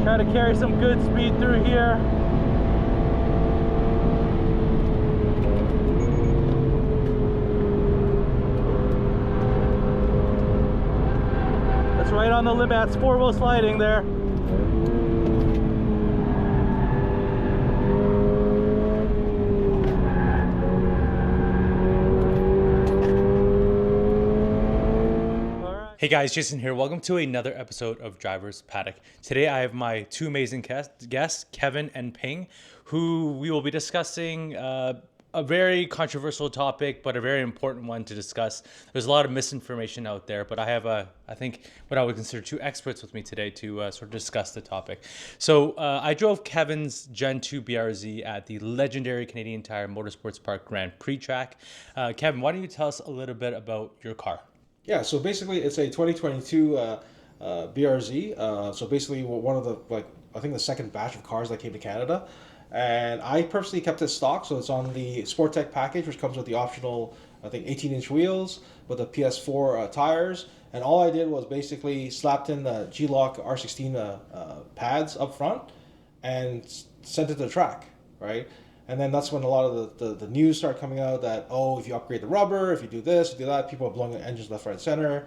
Try to carry some good speed through here. That's right on the limit. That's four-wheel sliding there. Hey guys, Jason here. Welcome to another episode of Driver's Paddock. Today I have my two amazing guests, Kevin and Ping, who we will be discussing a very controversial topic, but a very important one to discuss. There's a lot of misinformation out there, but I have, I think, what I would consider two experts with me today to sort of discuss the topic. So I drove Kevin's Gen 2 BRZ at the legendary Canadian Tire Motorsports Park Grand Prix track. Kevin, why don't you tell us a little bit about your car? Yeah, so basically it's a 2022 BRZ. So basically one of the, I think the second batch of cars that came to Canada. And I purposely kept it stock, so it's on the Sport Tech package, which comes with the optional, I think, 18-inch wheels with the PS4 tires. And all I did was basically slapped in the G-Lock R16 pads up front and sent it to the track, right? And then that's when a lot of the news started coming out that, oh, if you upgrade the rubber, if you do this, you do that, people are blowing the engines left, right, center.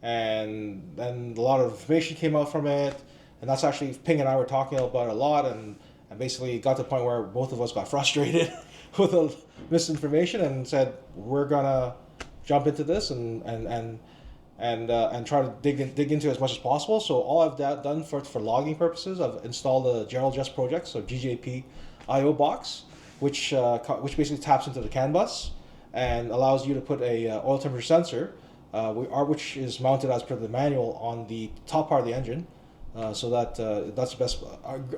And then a lot of information came out from it. And that's actually, Ping and I were talking about it a lot, and basically got to the point where both of us got frustrated with the misinformation and said, we're going to jump into this and try to dig into it as much as possible. So all I've done for logging purposes, I've installed the General Just Project, so GJP IO box, which basically taps into the CAN bus and allows you to put a oil temperature sensor, which is mounted as per the manual on the top part of the engine, so that that's the best.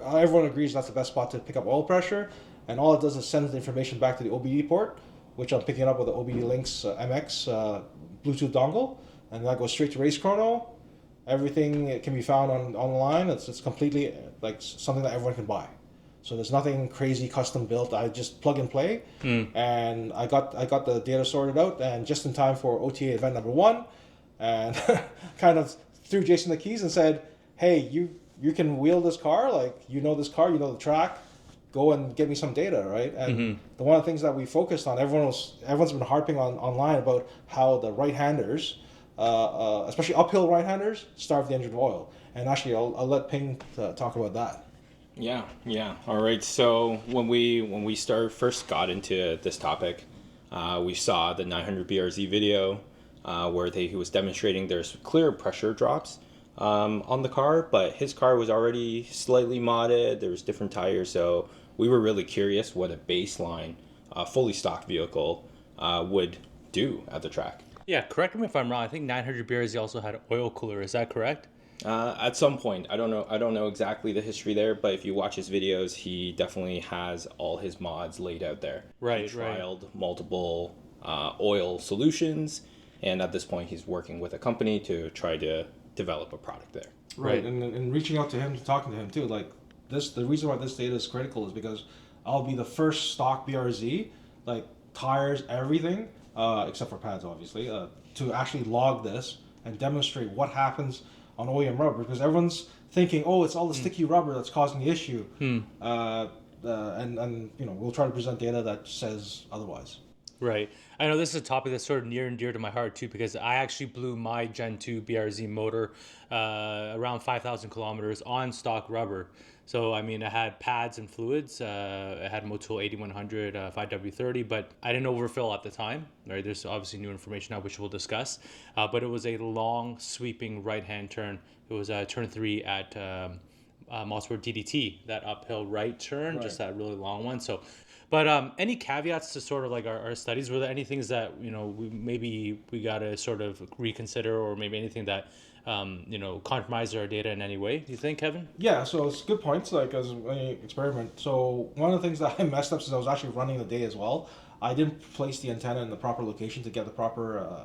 Everyone agrees that's the best spot to pick up oil pressure, and all it does is send the information back to the OBD port, which I'm picking up with the OBD Links MX Bluetooth dongle, and that goes straight to Race Chrono. Everything can be found online. It's completely like something that everyone can buy. So there's nothing crazy custom built. I just plug and play, and I got the data sorted out, and just in time for OTA event number 1, and kind of threw Jason the keys and said, "Hey, you can wheel this car, like you know this car, you know the track, go and get me some data, right?" And the one of the things that we focused on, everyone's been harping on online about how the right-handers, especially uphill right-handers, starve the engine of oil. And actually, I'll let Ping talk about that. Yeah. All right. So when we first got into this topic, we saw the 900 BRZ video where he was demonstrating there's clear pressure drops on the car, but his car was already slightly modded. There was different tires, so we were really curious what a baseline fully stock vehicle would do at the track. Yeah, correct me if I'm wrong. I think 900 BRZ also had an oil cooler. Is that correct? At some point, I don't know exactly the history there, but if you watch his videos, he definitely has all his mods laid out there. Right, he trialed multiple oil solutions, and at this point, he's working with a company to try to develop a product there. Right, and reaching out to him, talking to him too, like this. The reason why this data is critical is because I'll be the first stock BRZ, like tires, everything, except for pads, obviously, to actually log this and demonstrate what happens on OEM rubber, because everyone's thinking, oh, it's all the sticky rubber that's causing the issue, and we'll try to present data that says otherwise. Right. I know this is a topic that's sort of near and dear to my heart too, because I actually blew my Gen 2 BRZ motor around 5,000 kilometers on stock rubber. So, I mean, I had pads and fluids. I had Motul 8100 5W30, but I didn't overfill at the time. Right? There's obviously new information now, which we'll discuss. But it was a long, sweeping right-hand turn. It was turn 3 at Mosport DDT, that uphill right turn, just that really long one. So, but any caveats to sort of like our studies? Were there any things that, we got to sort of reconsider, or maybe anything that compromise our data in any way? Do you think, Kevin? Yeah, so it's good points, like as any experiment. So one of the things that I messed up, since I was actually running the day as well, I didn't place the antenna in the proper location to get the proper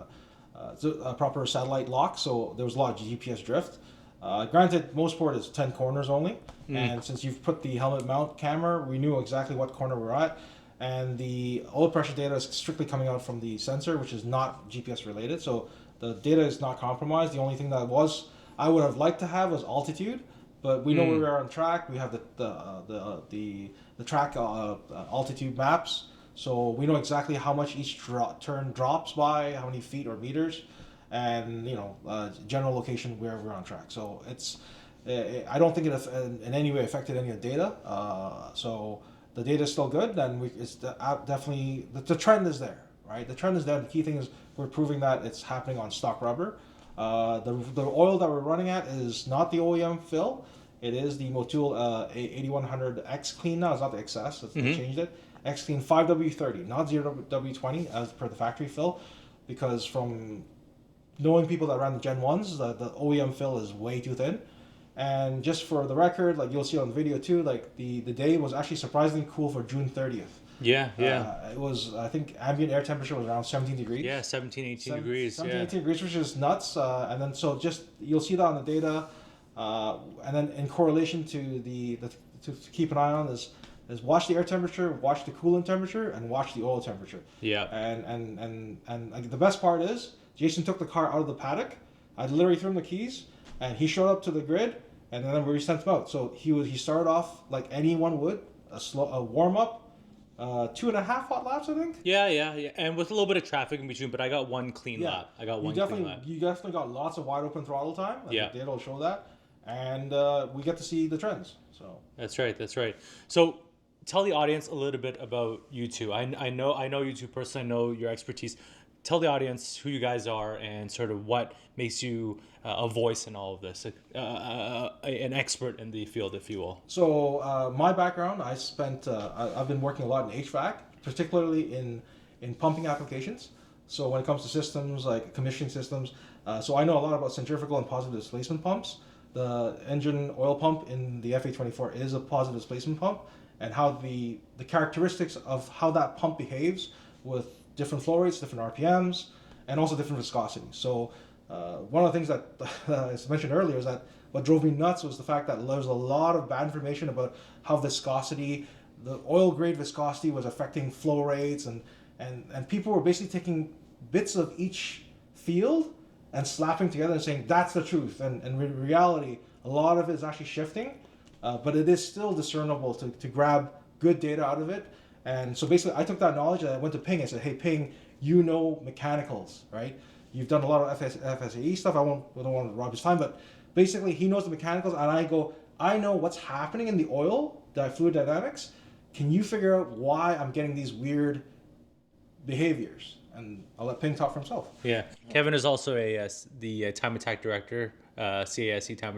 satellite lock, so there was a lot of GPS drift. Granted, Mosport is 10 corners only, and since you've put the helmet mount camera, we knew exactly what corner we're at, and the oil pressure data is strictly coming out from the sensor, which is not GPS related, so the data is not compromised. The only thing that I would have liked to have was altitude, but we know where we are on track. We have the track altitude maps, so we know exactly how much each turn drops by, how many feet or meters, and general location where we're on track. So it's I don't think it in any way affected any of the data. So the data is still good. Then it's definitely the trend is there, right? The trend is there. The key thing is we're proving that it's happening on stock rubber. The oil that we're running at is not the OEM fill. It is the Motul 8100 X Clean now. It's not the XS. They changed it. X Clean 5W30, not 0W20 as per the factory fill, because from knowing people that ran the Gen 1s, the OEM fill is way too thin. And just for the record, like you'll see on the video too, like the day was actually surprisingly cool for June 30th. Yeah. It was, I think, ambient air temperature was around 17 degrees. Yeah, 17, 18 degrees. 17, 18 degrees, which is nuts. And then so just, you'll see that on the data. And then in correlation to to keep an eye on is watch the air temperature, watch the coolant temperature, and watch the oil temperature. Yeah. And like, the best part is, Jason took the car out of the paddock. I literally threw him the keys, and he showed up to the grid, and then we sent him out. So he started off like anyone would, a warm up, 2.5 hot laps, I think. Yeah, and with a little bit of traffic in between, but I got one clean lap. I got one clean lap. You definitely got lots of wide open throttle time. Yeah, the data will show that, and we get to see the trends. So that's right. So tell the audience a little bit about you two. I know you two personally. I know your expertise. Tell the audience who you guys are and sort of what makes you a voice in all of this, an expert in the field, if you will. So my background, I've been working a lot in HVAC, particularly in pumping applications. So when it comes to systems like commissioning systems, so I know a lot about centrifugal and positive displacement pumps. The engine oil pump in the FA24 is a positive displacement pump, and how the characteristics of how that pump behaves with different flow rates, different RPMs, and also different viscosity. So one of the things that, as mentioned earlier, is that what drove me nuts was the fact that there was a lot of bad information about how viscosity, the oil grade viscosity was affecting flow rates, and people were basically taking bits of each field and slapping together and saying that's the truth. And in reality, a lot of it is actually shifting, but it is still discernible to grab good data out of it. And so basically, I took that knowledge and I went to Ping and said, "Hey, Ping, you know mechanicals, right? You've done a lot of FSAE stuff. I don't want to rob his time, but basically, he knows the mechanicals." And I know what's happening in the oil, fluid dynamics. Can you figure out why I'm getting these weird behaviors? And I'll let Ping talk for himself. Yeah, Kevin is also the time attack director, CASC time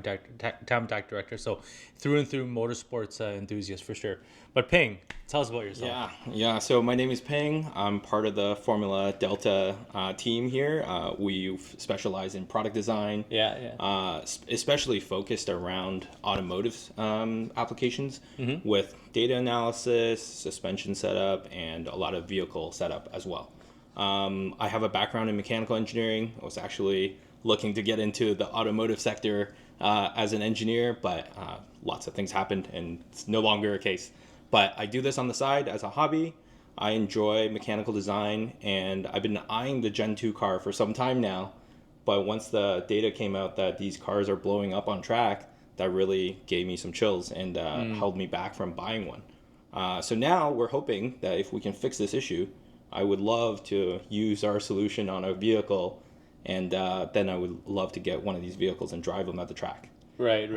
attack director. So through and through motorsports enthusiast for sure. But Ping, tell us about yourself. Yeah. So my name is Ping. I'm part of the Formula Delta team here. We specialize in product design. Especially focused around automotive applications with data analysis, suspension setup, and a lot of vehicle setup as well. I have a background in mechanical engineering. I was actually looking to get into the automotive sector as an engineer, but lots of things happened and it's no longer a case. But I do this on the side as a hobby. I enjoy mechanical design, and I've been eyeing the Gen 2 car for some time now. But once the data came out that these cars are blowing up on track, that really gave me some chills and held me back from buying one. So now we're hoping that if we can fix this issue, I would love to use our solution on a vehicle, and then I would love to get one of these vehicles and drive them at the track. Right.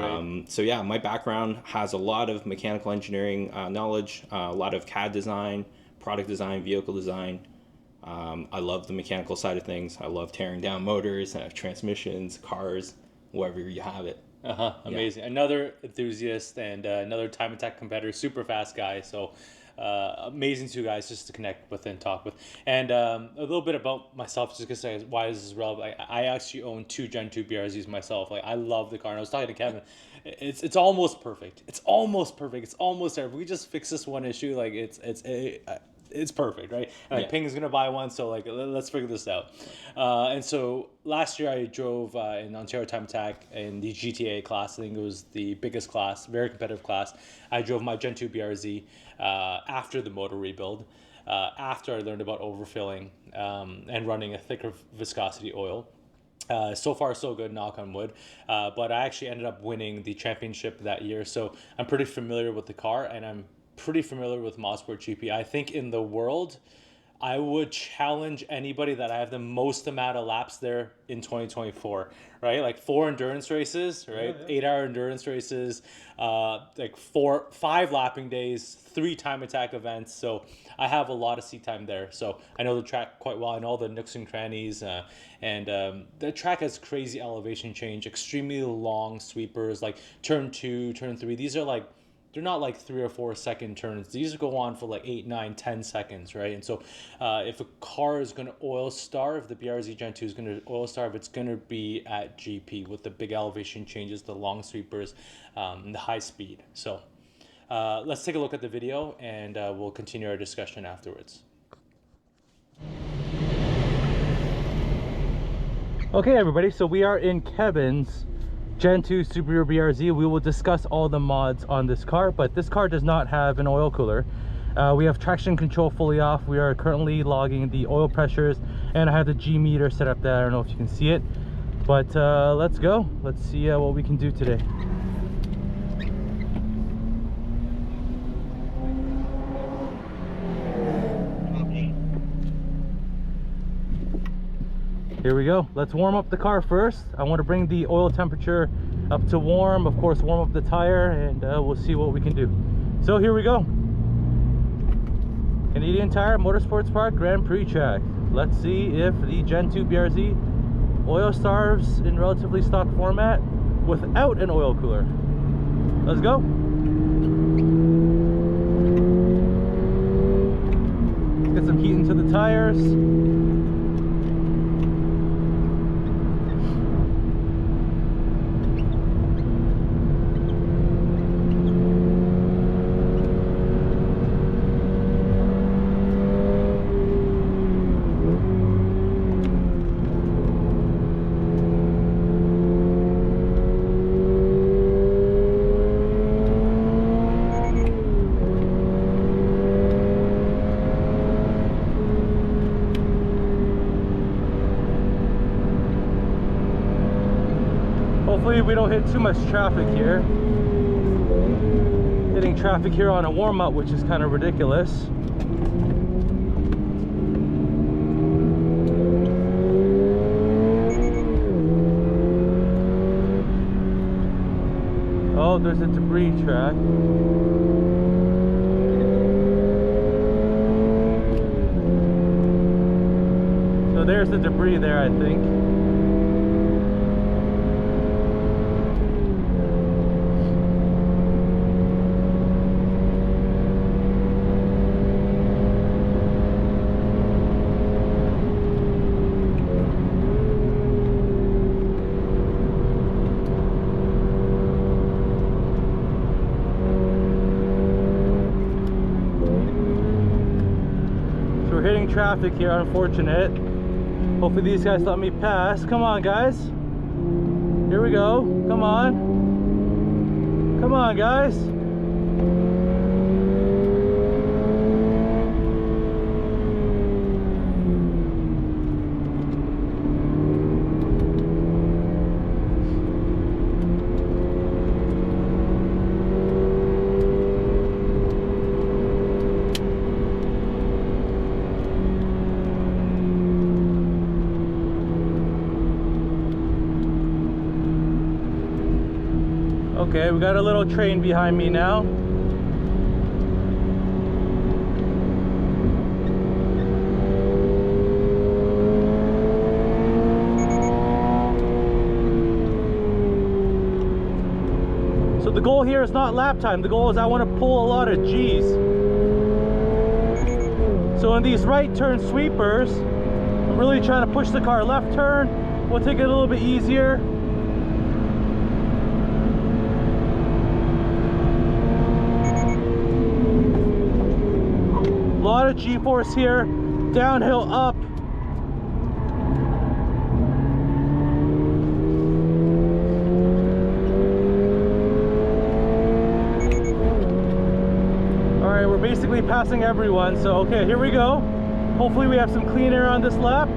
So yeah, my background has a lot of mechanical engineering knowledge, a lot of CAD design, product design, vehicle design. I love the mechanical side of things. I love tearing down motors, transmissions, cars, wherever you have it. Amazing. Yeah. Another enthusiast and another time attack competitor, super fast guy. So amazing two guys just to connect with and talk with. And a little bit about myself, just to say why this is relevant. I actually own two Gen 2 BRZs myself. Like, I love the car. And I was talking to Kevin. It's almost perfect. It's almost there. If we just fix this one issue, like it's perfect, right? And like, Ping is gonna buy one, so like let's figure this out. And so last year I drove in Ontario Time Attack in the GTA class. I think it was the biggest class, very competitive class. I drove my Gen 2 BRZ after the motor rebuild, after I learned about overfilling and running a thicker viscosity oil. So far, so good, knock on wood. But I actually ended up winning the championship that year. So I'm pretty familiar with the car, and I'm pretty familiar with Mosport GP. I think in the world, I would challenge anybody that I have the most amount of laps there in 2024, right? Like 4 endurance races, right? Yeah. 8-hour endurance races, like 5 lapping days, 3 time attack events. So I have a lot of seat time there. So I know the track quite well. I know all the nooks and crannies, and the track has crazy elevation change, extremely long sweepers, like turn 2, turn 3. These are like, they're not like 3 or 4 second turns. These go on for like 8, 9, 10 seconds, right? And so if a car is going to oil starve, the BRZ Gen 2 is going to oil starve, it's going to be at GP with the big elevation changes, the long sweepers, and the high speed. So let's take a look at the video, and we'll continue our discussion afterwards. Okay, everybody, so we are in Kevin's Gen 2 Subaru BRZ. We will discuss all the mods on this car, but this car does not have an oil cooler. We have traction control fully off. We are currently logging the oil pressures, and I have the G meter set up there. I don't know if you can see it, but let's go. Let's see what we can do today. Here we go. Let's warm up the car first. I want to bring the oil temperature up to warm, of course, warm up the tire, and we'll see what we can do. So here we go. Canadian Tire Motorsports Park Grand Prix track. Let's see if the Gen 2 BRZ oil starves in relatively stock format without an oil cooler. Let's go. Let's get some heat into the tires. Hopefully we don't hit too much traffic here. Hitting traffic here on a warm-up, which is kind of ridiculous. Oh, there's a debris track. So there's the debris there, I think. Hitting traffic here, unfortunate. Hopefully these guys let me pass. Come on, guys. Here we go. Come on. Come on, guys. Okay, we got a little train behind me now. So the goal here is not lap time. The goal is I want to pull a lot of G's. So in these right turn sweepers, I'm really trying to push the car left turn. We'll take it a little bit easier. A lot of G-force here, downhill up. All right, we're basically passing everyone. So, okay, here we go. Hopefully we have some clean air on this lap.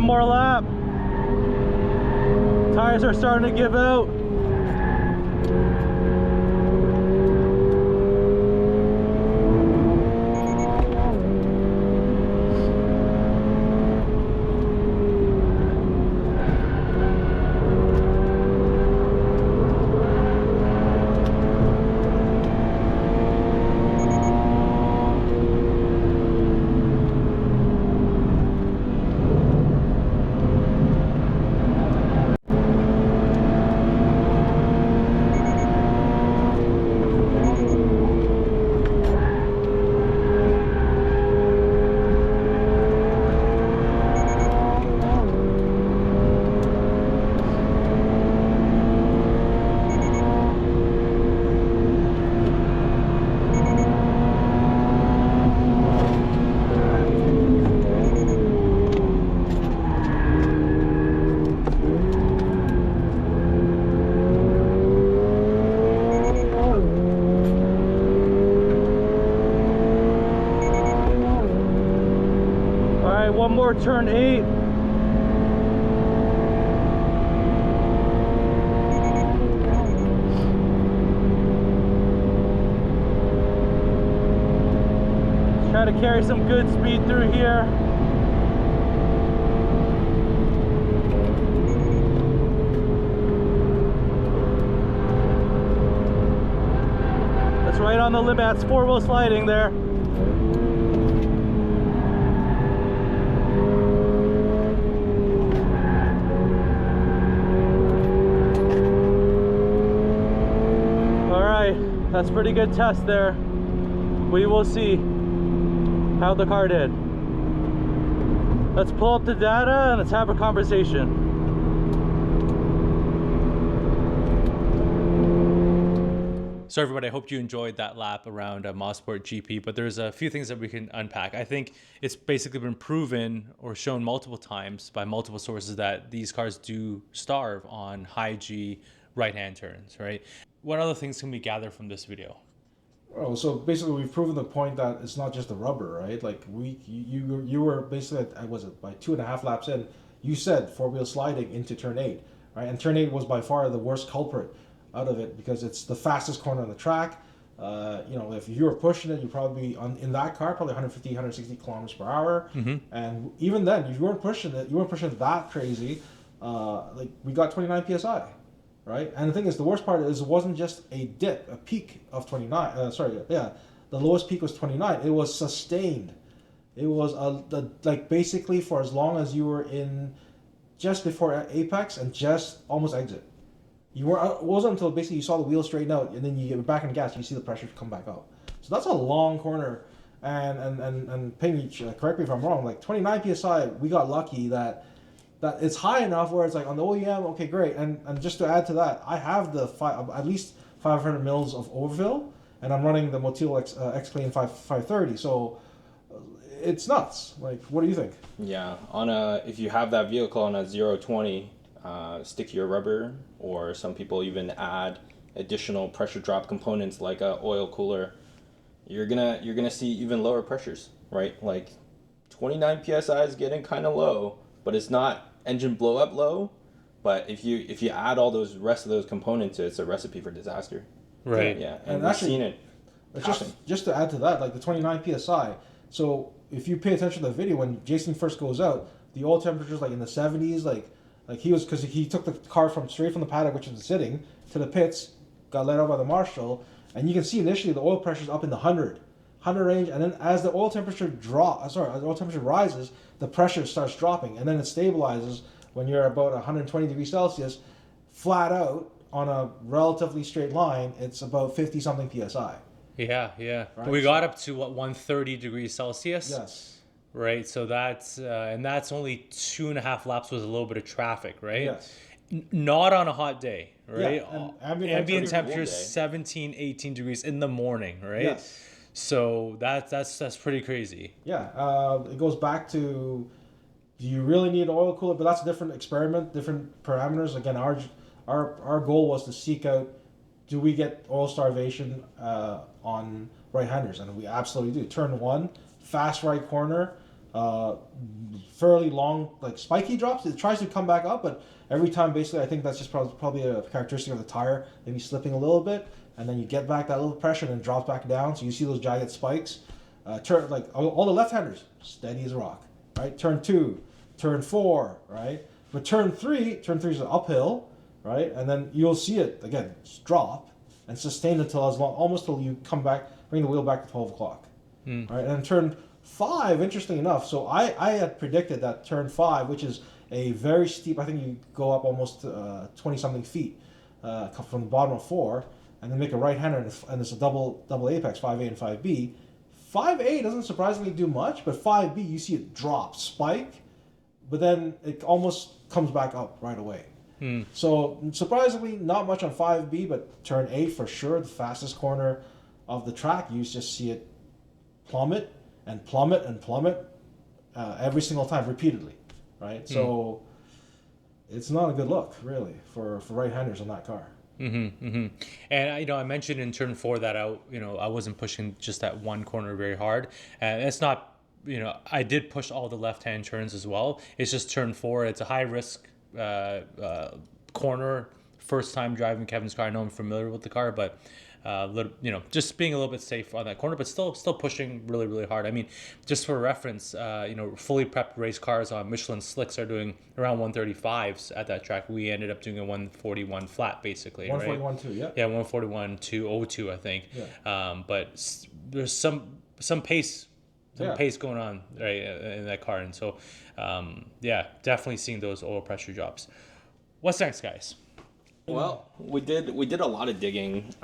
more lap. Tires are starting to give out. One more turn 8. Try to carry some good speed through here. That's right on the limits, 4-wheel sliding there. That's a pretty good test there. We will see how the car did. Let's pull up the data and let's have a conversation. So everybody, I hope you enjoyed that lap around Mosport GP, but there's a few things that we can unpack. I think it's basically been proven or shown multiple times by multiple sources that these cars do starve on high G right-hand turns, right? What other things can we gather from this video? Oh, so basically we've proven the point that it's not just the rubber, right? Like you were basically at, was it by 2.5 laps in, you said 4-wheel sliding into turn 8, right? And turn 8 was by far the worst culprit out of it because it's the fastest corner on the track. You know, if you were pushing it, you'd probably be in that car probably 150, 160 kilometers per hour. Mm-hmm. And even then, if you weren't pushing it that crazy. Like we got 29 psi. Right, and the thing is, the worst part is it wasn't just a dip, a peak of 29. The lowest peak was 29. It was sustained. It was like basically for as long as you were in, just before apex and just almost exit. You were. It wasn't until basically you saw the wheel straighten out and then you get back in the gas, you see the pressure come back up. So that's a long corner. And Ping, correct me if I'm wrong. Like 29 psi, we got lucky that it's high enough where it's like on the OEM, okay, great. And just to add to that, I have at least 500 mils of overfill, and I'm running the Motil X-Clean 530. So it's nuts. Like, what do you think? Yeah, if you have that vehicle on a 0-20, stickier rubber, or some people even add additional pressure drop components like a oil cooler, you're gonna see even lower pressures, right? Like 29 psi is getting kind of low, but it's not engine blow up low. But if you add all those rest of those components, it's a recipe for disaster. Right. Yeah, and we've seen it happen. Just to add to that, like the 29 psi. So if you pay attention to the video when Jason first goes out, the oil temperature's like in the 70s. Like he was, because he took the car straight from the paddock, which was sitting, to the pits, got let out by the marshal, and you can see initially the oil pressure's up in the 100 range, and then as the oil temperature rises, the pressure starts dropping, and then it stabilizes when you're about 120 degrees Celsius, flat out on a relatively straight line. It's about 50 something psi. Yeah. Right? We got up to 130 degrees Celsius. Yes. Right. So that's only 2.5 laps with a little bit of traffic, right? Yes. Not on a hot day, right? Yeah, ambient temperature is 17, 18 degrees in the morning, right? Yes. So that's pretty crazy. Yeah, it goes back to, do you really need an oil cooler? But that's a different experiment, different parameters. Again, our goal was to seek out, do we get oil starvation on right-handers? And we absolutely do. Turn 1, fast right corner, fairly long, like spiky drops. It tries to come back up, but every time, basically, I think that's just probably a characteristic of the tire, maybe slipping a little bit, and then you get back that little pressure, and then it drops back down. So you see those jagged spikes. Turn like all the left-handers, steady as a rock, right? Turn 2, turn 4, right? But turn 3 is an uphill, right? And then you'll see it again drop and sustain until almost till you come back, bring the wheel back to 12 o'clock, right? And turn 5, interesting enough. So I had predicted that turn 5, which is a very steep. I think you go up almost 20 something feet from the bottom of 4, and then make a right-hander, and it's a double apex, 5A and 5B. 5A doesn't surprisingly do much, but 5B you see it drop, spike, but then it almost comes back up right away. So surprisingly, not much on 5B, but turn 8 for sure, the fastest corner of the track. You just see it plummet and plummet and plummet every single time, repeatedly, right? So it's not a good look, really, for right-handers on that car. And I mentioned in turn 4 that I wasn't pushing just that one corner very hard, and it's not, I did push all the left-hand turns as well. It's just turn 4. It's a high risk corner. First time driving Kevin's car. I know I'm familiar with the car, but just being a little bit safe on that corner, but still pushing really, really hard. I mean, just for reference, fully prepped race cars on Michelin slicks are doing around 135s at that track. We ended up doing a 141 flat, basically. 141 too, yeah. Yeah, 141 202, I think. Yeah. But there's some pace. Pace going on right in that car, and so definitely seeing those oil pressure drops. What's next, guys? Well, we did a lot of digging,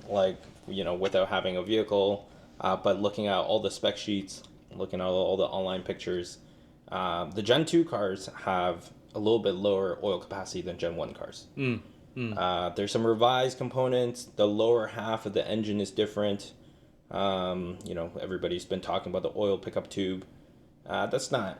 without having a vehicle, but looking at all the spec sheets, looking at all the online pictures. The Gen 2 cars have a little bit lower oil capacity than Gen 1 cars. There's some revised components. The lower half of the engine is different. Everybody's been talking about the oil pickup tube. That's not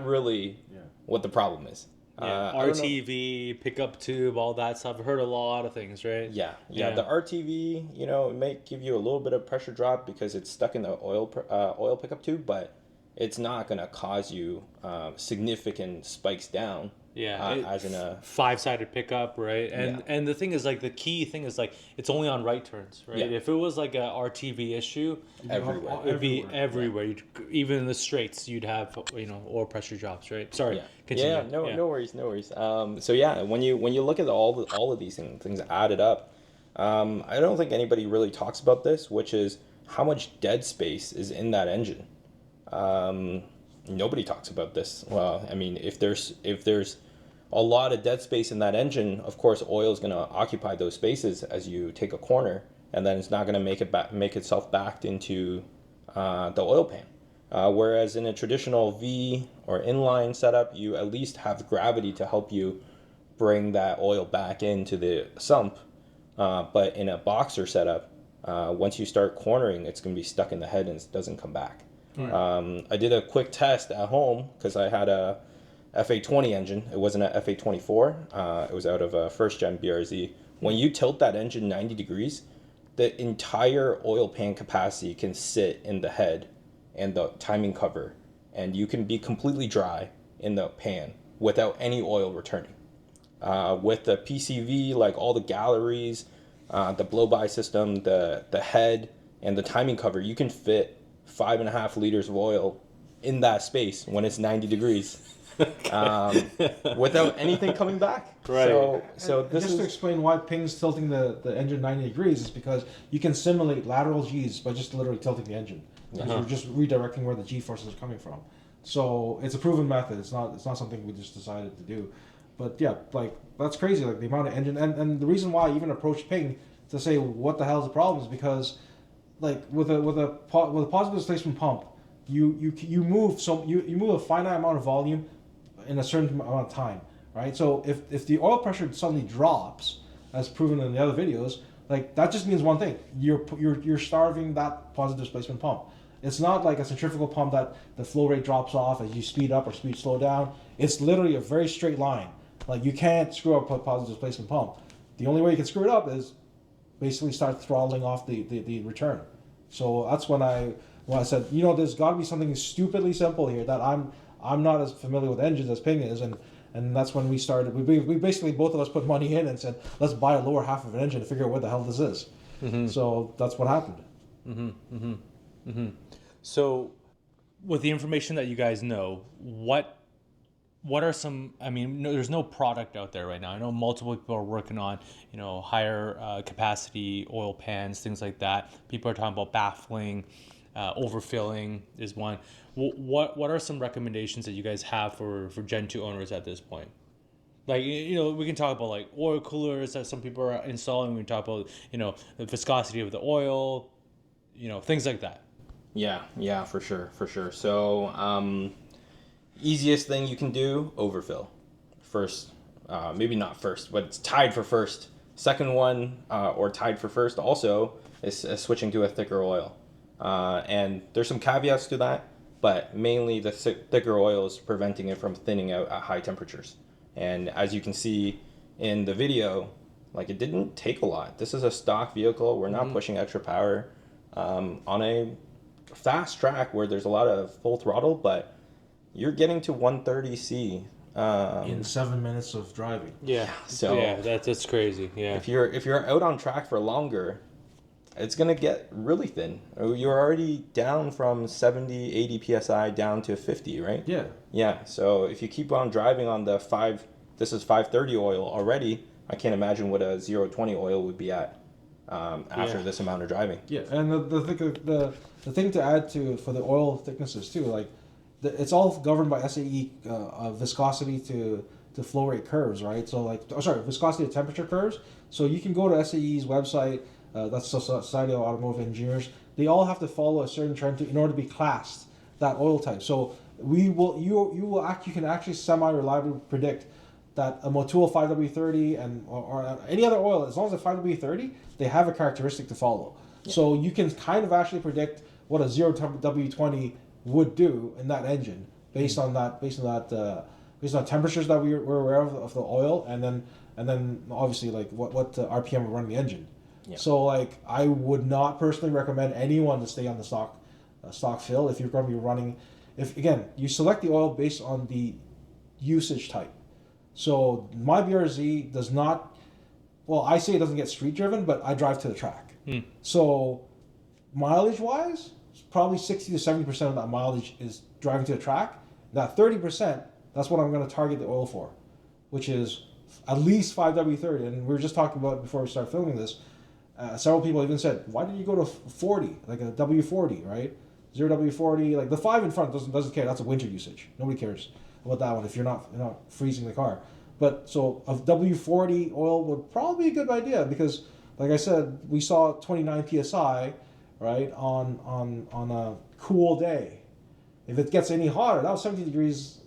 really what the problem is. RTV, pickup tube, all that stuff. I've heard a lot of things, right? Yeah. The RTV, it may give you a little bit of pressure drop because it's stuck in the oil pickup tube, but it's not going to cause you significant spikes down. As in a 5-sided pickup, right? And the thing is, the key thing is, it's only on right turns, right? Yeah. If it was like a RTV issue, it'd be everywhere. Even in the straights, you'd have oil pressure drops, right? Sorry. Yeah. Continue. No worries. When you look at all of these things added up, I don't think anybody really talks about this, which is how much dead space is in that engine. Nobody talks about this. Well, I mean, if there's a lot of dead space in that engine, of course, oil is going to occupy those spaces as you take a corner, and then it's not going to make itself back into the oil pan. Whereas in a traditional V or inline setup, you at least have gravity to help you bring that oil back into the sump. But in a boxer setup, once you start cornering, it's going to be stuck in the head and it doesn't come back. I did a quick test at home because I had a FA20 engine. It wasn't an FA24. It was out of a first gen BRZ. When you tilt that engine 90 degrees, the entire oil pan capacity can sit in the head and the timing cover, and you can be completely dry in the pan without any oil returning. With the PCV, all the galleries, the blow-by system, the head, and the timing cover, you can fit 5.5 liters of oil in that space when it's 90 degrees. Without anything coming back. Right. So this just to explain why Ping's tilting the engine 90 degrees is because you can simulate lateral G's by just literally tilting the engine. Because you're just redirecting where the G forces are coming from. So it's a proven method. It's not something we just decided to do. But yeah, that's crazy. The amount of engine and the reason why I even approached Ping to say what the hell is the problem is because with a positive displacement pump, you move a finite amount of volume in a certain amount of time, right? So if the oil pressure suddenly drops, as proven in the other videos, that just means one thing: you're starving that positive displacement pump. It's not like a centrifugal pump that the flow rate drops off as you speed up or slow down. It's literally a very straight line. You can't screw up a positive displacement pump. The only way you can screw it up is basically start throttling off the return. So that's when I Well, I said, there's got to be something stupidly simple here that I'm not as familiar with engines as Ping is, and that's when we started. We basically both of us put money in and said, let's buy a lower half of an engine to figure out what the hell this is. So that's what happened. So, with the information that you guys know, what are some? I mean, there's no product out there right now. I know multiple people are working on, higher capacity oil pans, things like that. People are talking about baffling, overfilling is one. What are some recommendations that you guys have for Gen 2 owners at this point? Like, we can talk about like oil coolers that some people are installing. We can talk about, the viscosity of the oil, things like that. Yeah, for sure. So, easiest thing you can do, overfill. First, maybe not first, but it's tied for first. Second one, or tied for first also, is switching to a thicker oil. And there's some caveats to that, but mainly the thicker oil is preventing it from thinning out at high temperatures. And as you can see in the video, like, it didn't take a lot. This is a stock vehicle. We're not pushing extra power on a fast track where there's a lot of full throttle, but you're getting to 130C in 7 minutes of driving. Yeah. So yeah, that's crazy. Yeah. If you're out on track for longer, it's gonna get really thin. You're already down from 70, 80 psi down to 50, right? Yeah. Yeah. So if you keep on driving on this is 530 oil already. I can't imagine what a 020 oil would be at after this amount of driving. Yeah, and the thing to add to for the oil thicknesses too, like it's all governed by SAE viscosity to flow rate curves, right? So viscosity to temperature curves. So you can go to SAE's website. That's the Society of Automotive Engineers. They all have to follow a certain trend in order to be classed that oil type. So you can actually semi-reliably predict that a Motul 5W30 or any other oil, as long as it's 5W30, they have a characteristic to follow. Yeah. So you can kind of actually predict what a 0W20 would do in that engine based on temperatures that we're aware of the oil, and then obviously like what RPM we're running the engine. Yeah. So like I would not personally recommend anyone to stay on the stock fill if you're going to be running. If again you select the oil based on the usage type. So my BRZ does not. Well, I say it doesn't get street driven, but I drive to the track. So mileage wise, probably 60 to 70% of that mileage is driving to the track. That 30%, that's what I'm going to target the oil for, which is at least 5W30. And we were just talking about before we started filming this. Several people even said, why did you go to 40, like a W40, right? 0W40, like the 5 in front doesn't care. That's a winter usage. Nobody cares about that one if you're not freezing the car. But so a W40 oil would probably be a good idea because, like I said, we saw 29 psi, right, on a cool day. If it gets any hotter, that was 70 degrees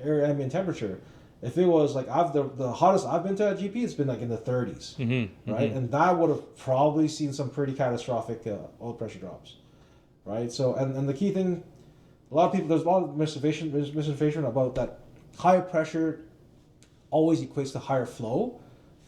air ambient temperature. If it was like the hottest I've been to at GP, it's been like in the 30s, right? And that would have probably seen some pretty catastrophic oil pressure drops, right? So and the key thing, there's a lot of misinformation about that higher pressure always equates to higher flow,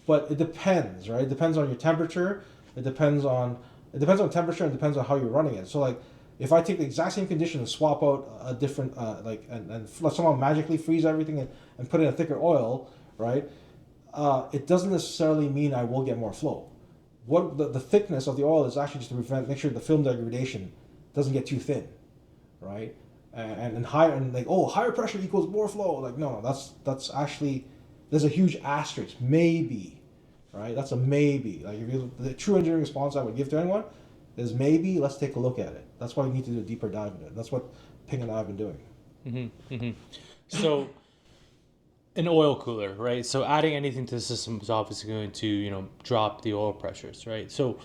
but it depends, right? It depends on your temperature. It depends on temperature and depends on how you're running it. So like if I take the exact same condition and swap out a different and somehow magically freeze everything and put in a thicker oil, right? It doesn't necessarily mean I will get more flow. What the thickness of the oil is actually just to make sure the film degradation doesn't get too thin, right? And higher pressure equals more flow. Like no, that's actually there's a huge asterisk, maybe, right? That's a maybe. Like the true engineering response I would give to anyone is maybe. Let's take a look at it. That's why we need to do a deeper dive in it. That's what Ping and I have been doing. So, an oil cooler, right? So adding anything to the system is obviously going to drop the oil pressures, right? So,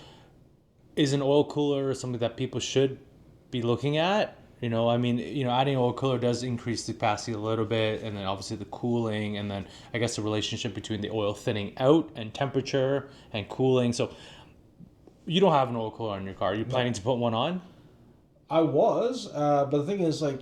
is an oil cooler something that people should be looking at? Adding an oil cooler does increase the capacity a little bit, and then obviously the cooling, and then I guess the relationship between the oil thinning out and temperature and cooling. So you don't have an oil cooler on your car. Are you planning to put one on? I was, but the thing is, like,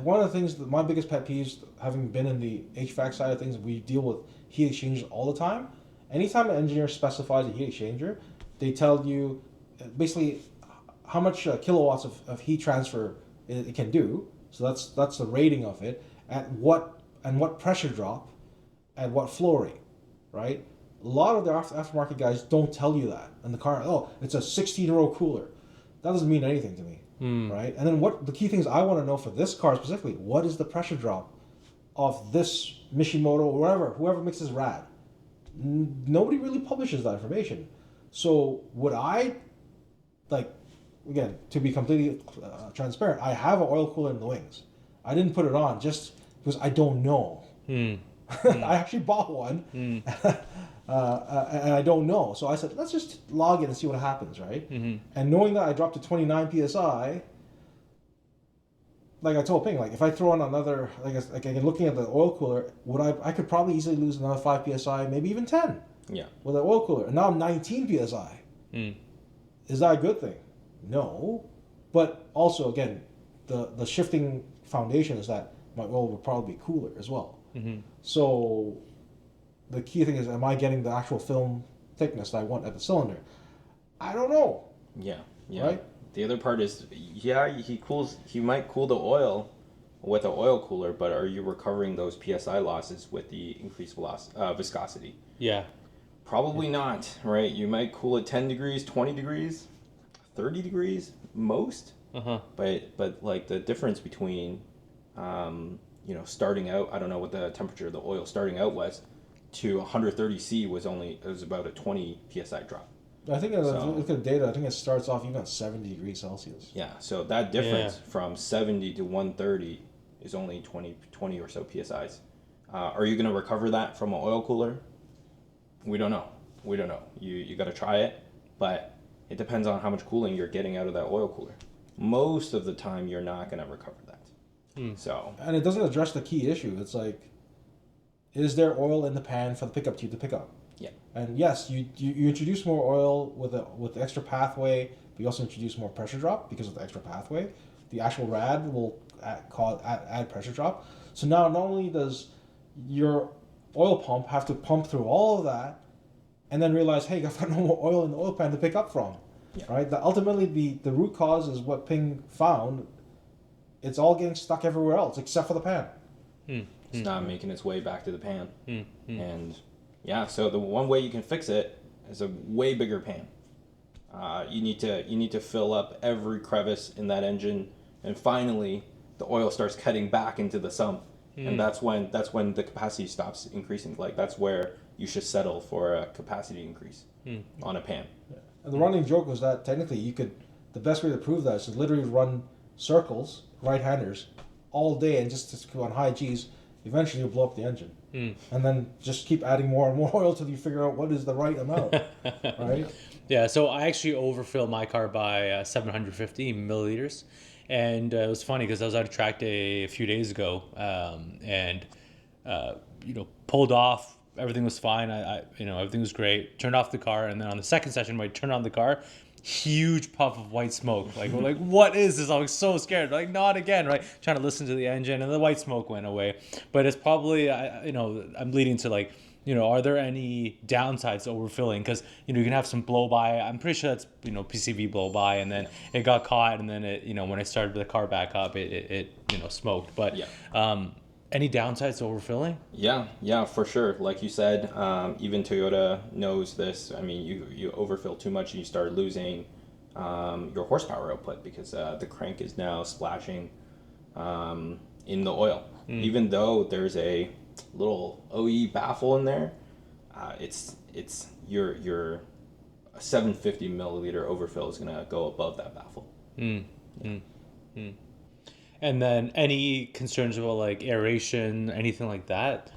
one of the things that my biggest pet peeves, having been in the HVAC side of things, we deal with heat exchangers all the time. Anytime an engineer specifies a heat exchanger, they tell you basically how much kilowatts of heat transfer it can do. So that's the rating of it. At what pressure drop, and what flow rate, right? A lot of the aftermarket guys don't tell you that. And the car, oh, it's a 16-row cooler. That doesn't mean anything to me, right? And then what the key things I want to know for this car specifically, what is the pressure drop of this Mishimoto or whoever mixes rad? Nobody really publishes that information. So would I, like, again, to be completely transparent, I have an oil cooler in the wings. I didn't put it on just because I don't know. I actually bought one, and I don't know. So I said, let's just log in and see what happens, right? And knowing that I dropped to 29 psi, like I told Ping, like if I throw on another, like again, looking at the oil cooler, I could probably easily lose another 5 psi, maybe even 10. Yeah. With an oil cooler, and now I'm 19 psi. Is that a good thing? No, but also again, the shifting foundation is that my oil will probably be cooler as well. So the key thing is, am I getting the actual film thickness that I want at the cylinder? I don't know. Yeah. Right? The other part is, he might cool the oil with an oil cooler, but are you recovering those PSI losses with the increased viscosity? Yeah. Probably not, right? You might cool it 10 degrees, 20 degrees, 30 degrees, most. But like the difference between, starting out, I don't know what the temperature of the oil starting out was, to 130 C was about a 20 PSI drop. I think look at the data. I think it starts off even at 70 degrees Celsius. Yeah, so that difference from 70 to 130 is only 20 or so PSIs. Are you going to recover that from an oil cooler? We don't know. You got to try it, but it depends on how much cooling you're getting out of that oil cooler. Most of the time, you're not going to recover that. So, and it doesn't address the key issue. It's like, is there oil in the pan for the pickup tube to pick up? Yeah. And yes, you introduce more oil with the extra pathway, but you also introduce more pressure drop because of the extra pathway. The actual rad will add pressure drop. So now not only does your oil pump have to pump through all of that, and then realize, hey, I've got no more oil in the oil pan to pick up from. Yeah. Right? Ultimately, the root cause is what Ping found. It's all getting stuck everywhere else except for the pan. It's not making its way back to the pan. And yeah, so the one way you can fix it is a way bigger pan. You need to fill up every crevice in that engine, and finally the oil starts cutting back into the sump, and that's when the capacity stops increasing. Like that's where you should settle for a capacity increase on a pan. Yeah. And the running joke was that technically the best way to prove that is to literally run circles, right-handers, all day and just go on high G's. Eventually you'll blow up the engine. And then just keep adding more and more oil till you figure out what is the right amount. Right? Yeah, so I actually overfilled my car by 750 milliliters. And it was funny because I was at a track day a few days ago, and pulled off. Everything was fine. Everything was great. Turned off the car, and then on the second session, when I turned on the car, huge puff of white smoke. Like we're like, what is this? I was so scared. Like, not again, right? Trying to listen to the engine, and the white smoke went away. But it's probably, I'm leading to like, are there any downsides to overfilling? Because you can have some blow by. I'm pretty sure that's PCV blow by, and then it got caught, and then it when I started the car back up, it smoked. But any downsides to overfilling? Yeah, for sure. Like you said, even Toyota knows this. I mean, you overfill too much and you start losing your horsepower output because the crank is now splashing in the oil. Even though there's a little OE baffle in there, it's your 750 milliliter overfill is gonna go above that baffle. And then any concerns about like aeration, anything like that?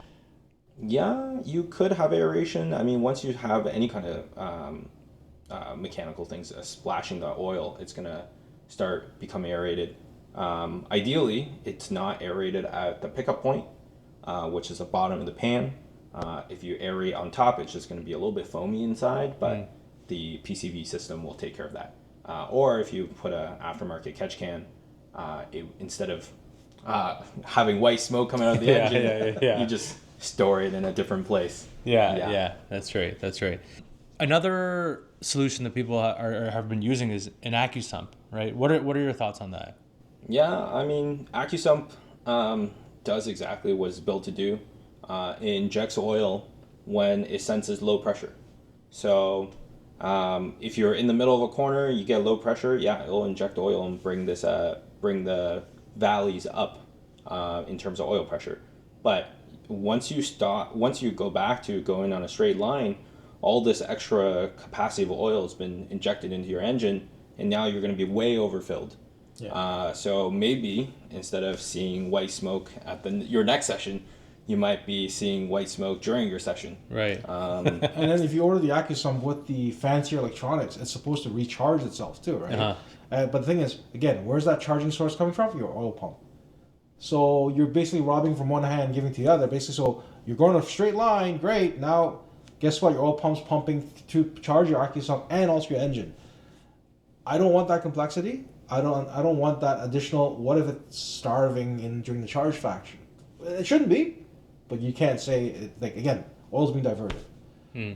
Yeah, you could have aeration. I mean, once you have any kind of mechanical things splashing the oil, it's going to start becoming aerated. Ideally, it's not aerated at the pickup point, which is the bottom of the pan. If you aerate on top, it's just going to be a little bit foamy inside, but the PCV system will take care of that. Or if you put an aftermarket catch can, instead of having white smoke coming out of the engine, you just store it in a different place. Yeah, that's right. Another solution that people have been using is an Accusump, right? What are your thoughts on that? Yeah, I mean, Accusump does exactly what it's built to do. It injects oil when it senses low pressure. So if you're in the middle of a corner, you get low pressure, yeah, it'll inject oil and bring the valleys up in terms of oil pressure. But once you go back to going on a straight line, all this extra capacity of oil has been injected into your engine, and now you're going to be way overfilled. Yeah. So maybe instead of seeing white smoke at your next session, you might be seeing white smoke during your session. Right. And then if you order the Accusump with the fancier electronics, it's supposed to recharge itself too, right? Uh-huh. But the thing is, again, where's that charging source coming from? Your oil pump. So you're basically robbing from one hand, giving to the other. Basically, so you're going a straight line, great. Now, guess what? Your oil pump's pumping to charge your Accusump and also your engine. I don't want that complexity. I don't want that additional. What if it's starving during the charge faction? It shouldn't be, but you can't say it, like again, oil's being diverted,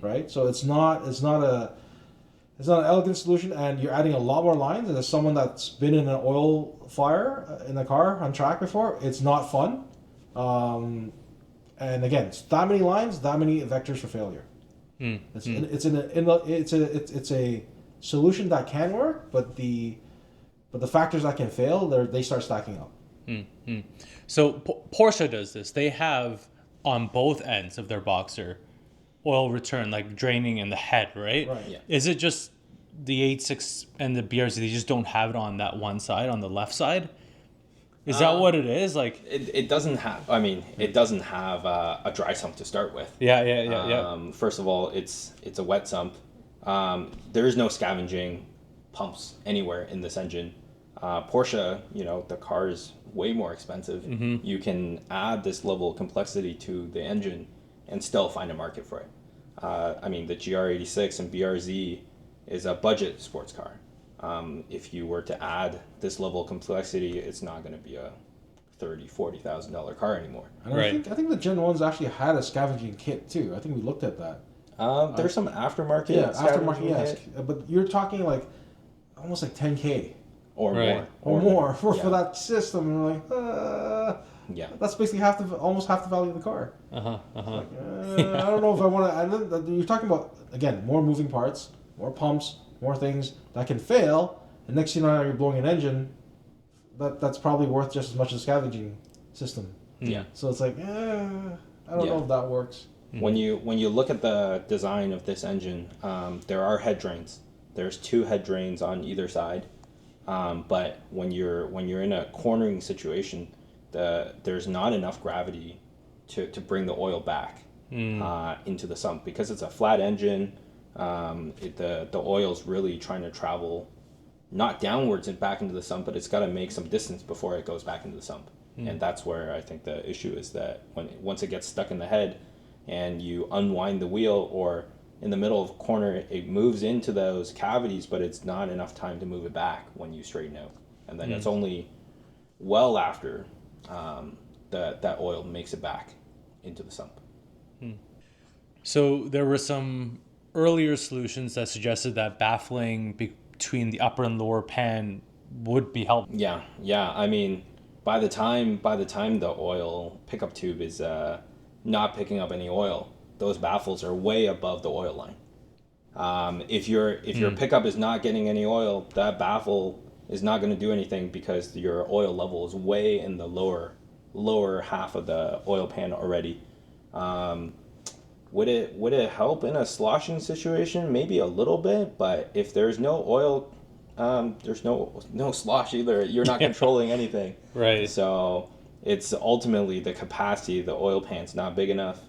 right? So it's not an elegant solution, and you're adding a lot more lines. And as someone that's been in an oil fire in a car on track before, it's not fun. And again, it's that many lines, that many vectors for failure. It's a solution that can work, but the factors that can fail, they start stacking up. So Porsche does this. They have on both ends of their Boxer oil return, like draining in the head, right? Right. Yeah. Is it just the 86 and the BRZ? They just don't have it on that one side, on the left side. Is that what it is? Like it doesn't have. I mean, it doesn't have a dry sump to start with. Yeah. First of all, it's a wet sump. There is no scavenging pumps anywhere in this engine. Porsche, the car is way more expensive. Mm-hmm. You can add this level of complexity to the engine and still find a market for it. I mean, the GR86 and BRZ is a budget sports car. If you were to add this level of complexity, it's not going to be a $30,000-$40,000 car anymore. And I think the Gen 1s actually had a scavenging kit too. I think we looked at that. There's some aftermarket. Yeah, aftermarket, yes. But you're talking like almost like $10K. Or more. Or more for that system. And we're like, yeah. That's basically almost half the value of the car. Like, I don't know if I want to. And then you're talking about, again, more moving parts, more pumps, more things that can fail. And next thing you know, you're blowing an engine. That's probably worth just as much as a scavenging system. Yeah. So it's like, I don't know if that works. When you look at the design of this engine, there are head drains. There's 2 head drains on either side. But when you're in a cornering situation, there's not enough gravity to bring the oil back into the sump because it's a flat engine. The oil's really trying to travel not downwards and back into the sump, but it's got to make some distance before it goes back into the sump. And that's where I think the issue is that once it gets stuck in the head and you unwind the wheel, or in the middle of a corner, it moves into those cavities, but it's not enough time to move it back when you straighten out. And then it's only well after that oil makes it back into the sump. So there were some earlier solutions that suggested that baffling between the upper and lower pan would be helpful. Yeah. I mean, by the time the oil pickup tube is not picking up any oil, those baffles are way above the oil line. If your pickup is not getting any oil, that baffle is not going to do anything because your oil level is way in the lower half of the oil pan already. Would it help in a sloshing situation? Maybe a little bit, but if there's no oil, there's no slosh either. You're not controlling anything. Right. So it's ultimately the capacity. The oil pan's not big enough,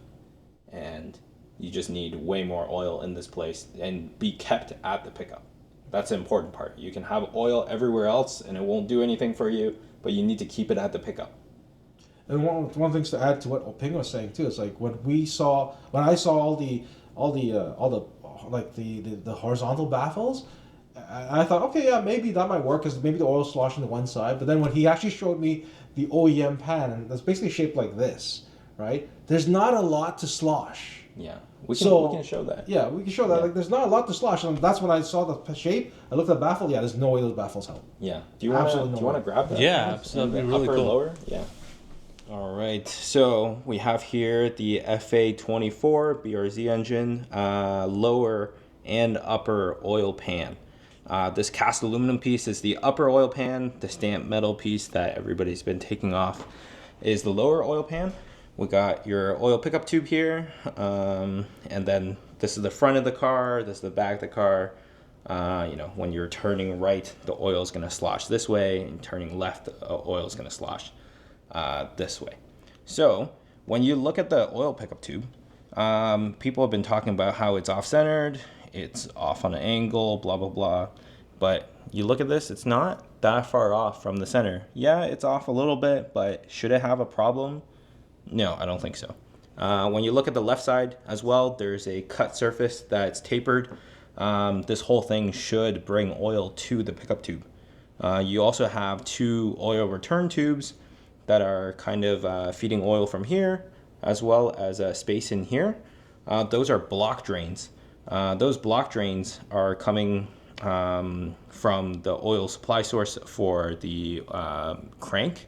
and you just need way more oil in this place and be kept at the pickup. That's the important part. You can have oil everywhere else and it won't do anything for you, but you need to keep it at the pickup. And one thing to add to what Ping was saying too is like when I saw all the horizontal baffles, I thought, okay, yeah, maybe that might work because maybe the oil's sloshing to one side. But then when he actually showed me the OEM pan, and that's basically shaped like this, right? There's not a lot to slosh. Yeah. We can show that. Yeah, we can show that. Yeah. Like, there's not a lot to slosh, and that's when I saw the shape. I looked at the baffle. Yeah, there's no way those baffles help. Yeah. Do you want to grab that? Yeah, absolutely. The Really upper, cool. lower? Yeah. All right. So we have here the FA24 BRZ engine, lower and upper oil pan. This cast aluminum piece is the upper oil pan. The stamped metal piece that everybody's been taking off is the lower oil pan. We got your oil pickup tube here, and then this is the front of the car, this is the back of the car. When you're turning right, the oil is going to slosh this way, and turning left, the oil is going to slosh this way. So when you look at the oil pickup tube, people have been talking about how it's off-centered, it's off on an angle, blah, blah, blah. But you look at this, it's not that far off from the center. Yeah, it's off a little bit, but should it have a problem? No, I don't think so. When you look at the left side as well, there's a cut surface that's tapered. This whole thing should bring oil to the pickup tube. You also have 2 oil return tubes that are kind of feeding oil from here, as well as a space in here. Those are block drains. Those block drains are coming from the oil supply source for the crank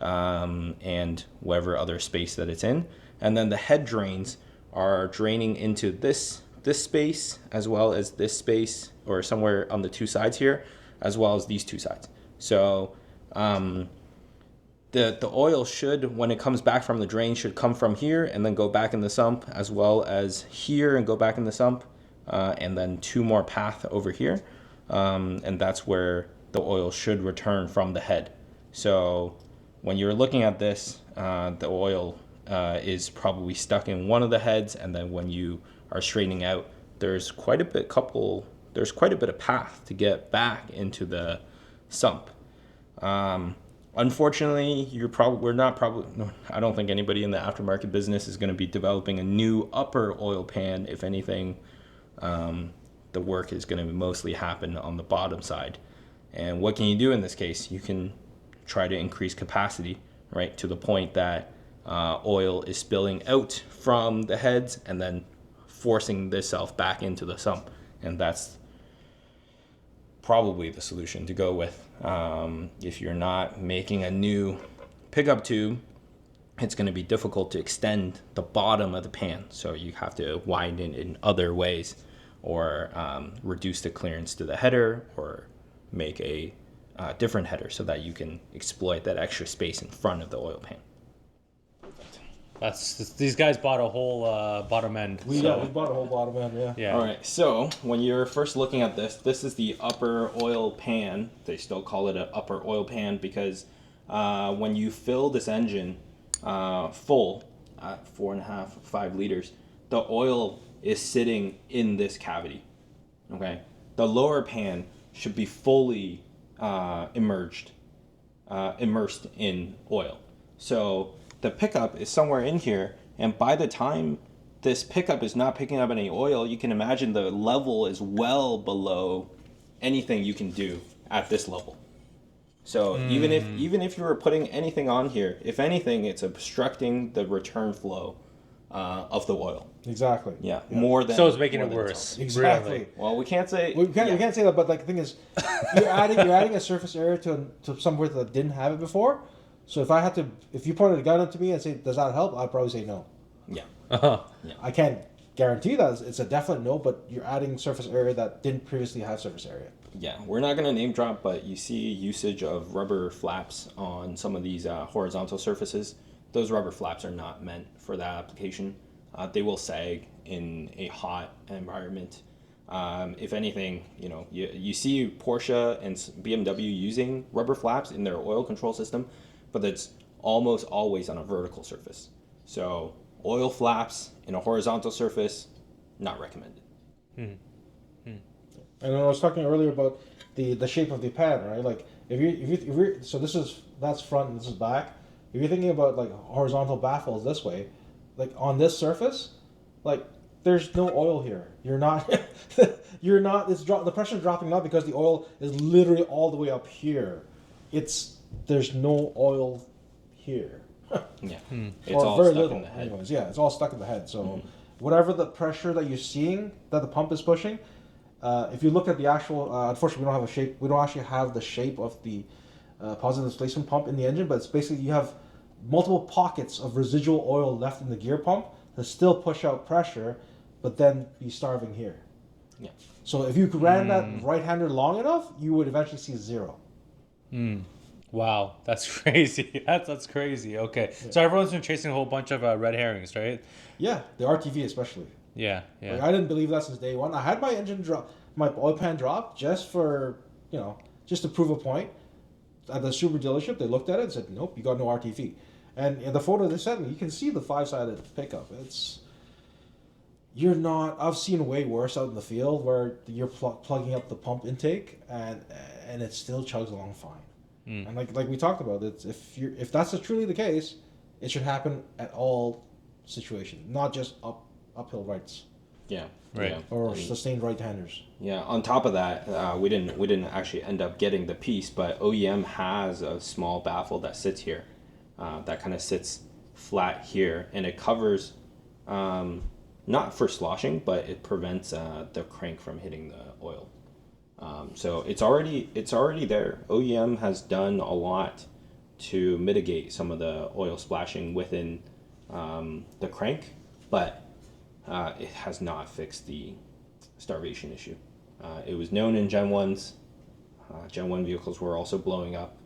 and whatever other space that it's in. And then the head drains are draining into this space, as well as this space, or somewhere on the 2 sides here, as well as these 2 sides. So the oil should, when it comes back from the drain, should come from here and then go back in the sump, as well as here and go back in the sump, and then 2 more path over here. And that's where the oil should return from the head. So when you're looking at this, the oil is probably stuck in one of the heads, and then when you are straightening out, there's quite a bit of path to get back into the sump. Unfortunately, I don't think anybody in the aftermarket business is going to be developing a new upper oil pan. If anything, the work is going to mostly happen on the bottom side. And what can you do in this case? You can try to increase capacity, right, to the point that oil is spilling out from the heads and then forcing itself back into the sump. And that's probably the solution to go with. If you're not making a new pickup tube, it's going to be difficult to extend the bottom of the pan. So you have to widen it in other ways, or reduce the clearance to the header, or make a different header so that you can exploit that extra space in front of the oil pan. These guys bought a whole bottom end. We bought a whole bottom end, yeah. All right, so when you're first looking at this is the upper oil pan. They still call it an upper oil pan because when you fill this engine full at 4.5, 5 liters, the oil is sitting in this cavity. Okay, the lower pan should be fully immersed in oil. So the pickup is somewhere in here, and by the time this pickup is not picking up any oil, you can imagine the level is well below anything you can do at this level. So even if you were putting anything on here, if anything, it's obstructing the return flow of the oil. Exactly. Yeah. More than. So it's making it worse. Exactly. Really. Well, we can't say. We can't say that, but like the thing is, you're adding a surface area to somewhere that didn't have it before. So if you pointed a gun up to me and say, "Does that help?" I'd probably say no. Yeah. Uh-huh. Yeah. I can't guarantee that it's a definite no, but you're adding surface area that didn't previously have surface area. Yeah, we're not going to name drop, but you see usage of rubber flaps on some of these horizontal surfaces. Those rubber flaps are not meant for that application. They will sag in a hot environment. If anything, you see Porsche and BMW using rubber flaps in their oil control system, but it's almost always on a vertical surface. So oil flaps in a horizontal surface, not recommended. And I was talking earlier about the shape of the pan, right? Like if you're so that's front and this is back. If you're thinking about like horizontal baffles this way, like on this surface, like there's no oil here. You're not the pressure's dropping not because the oil is literally all the way up here. There's no oil here. Yeah, It's all very stuck little. in the head. Anyways, yeah, it's all stuck in the head. So whatever the pressure that you're seeing that the pump is pushing, if you look at the actual, unfortunately, we don't have a shape. We don't actually have the shape of the positive displacement pump in the engine, but it's basically you have multiple pockets of residual oil left in the gear pump that still push out pressure, but then be starving here. Yeah. So if you ran that right-hander long enough, you would eventually see zero. Wow, that's crazy. That's crazy. Okay, so everyone's been chasing a whole bunch of red herrings, right? Yeah, the RTV especially. Yeah, yeah. Like, I didn't believe that since day one. I had my engine drop, my oil pan drop, just for, just to prove a point. At the Subaru dealership, they looked at it and said, "Nope, you got no RTV." And in the photo they sent me, you can see the 5-sided pickup. You're not. I've seen way worse out in the field where you're plugging up the pump intake and it still chugs along fine. And like we talked about, it's if that's truly the case, it should happen at all situations, not just uphill rights. Yeah. Right. Yeah. Or sustained right-handers. Yeah. On top of that, we didn't actually end up getting the piece, but OEM has a small baffle that sits here, that kind of sits flat here, and it covers, not for sloshing, but it prevents the crank from hitting the oil. So it's already there. OEM has done a lot to mitigate some of the oil splashing within the crank, but it has not fixed the starvation issue. It was known in Gen 1s. Gen 1 vehicles were also blowing up,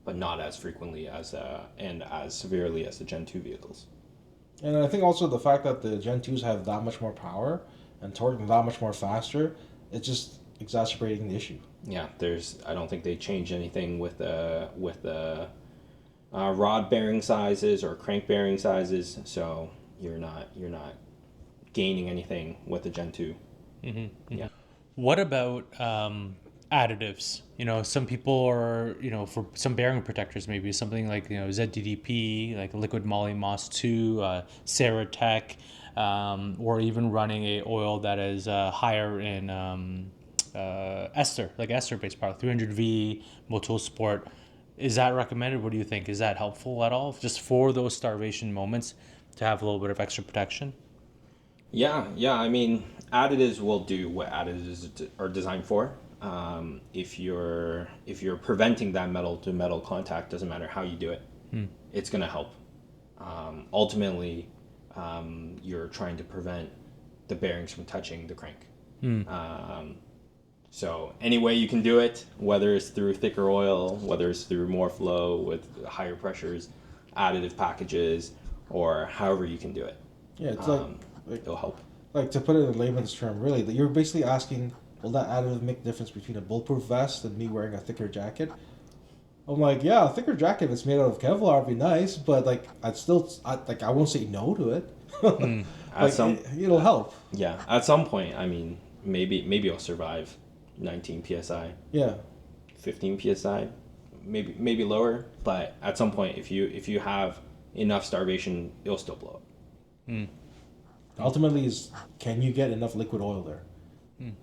but not as frequently as and as severely as the Gen 2 vehicles. And I think also the fact that the Gen 2s have that much more power and torque and that much more faster, it's just exacerbating the issue. Yeah, I don't think they changed anything with the rod bearing sizes or crank bearing sizes, so you're not gaining anything with the Gen 2. Yeah. What about additives? Some people are, for some bearing protectors, maybe something like, ZDDP, like liquid moly Moss 2, Ceratec, or even running a oil that is higher in ester, like ester-based product, 300V, Motul Sport. Is that recommended? What do you think? Is that helpful at all? Just for those starvation moments to have a little bit of extra protection? Yeah. I mean, additives will do what additives are designed for. If you're preventing that metal to metal contact, doesn't matter how you do it, it's gonna help. Ultimately, you're trying to prevent the bearings from touching the crank. So any way you can do it, whether it's through thicker oil, whether it's through more flow with higher pressures, additive packages, or however you can do it. Yeah, it's it'll help. like to put it in layman's term, really, that you're basically asking, will that additive make the difference between a bulletproof vest and me wearing a thicker jacket? I'm like, yeah, a thicker jacket that's made out of Kevlar would be nice, but like I won't say no to it. It'll help. Yeah, at some point, I mean, maybe it'll survive 19 psi. Yeah. 15 psi, maybe lower, but at some point, if you have enough starvation, it'll still blow up. Ultimately, can you get enough liquid oil there?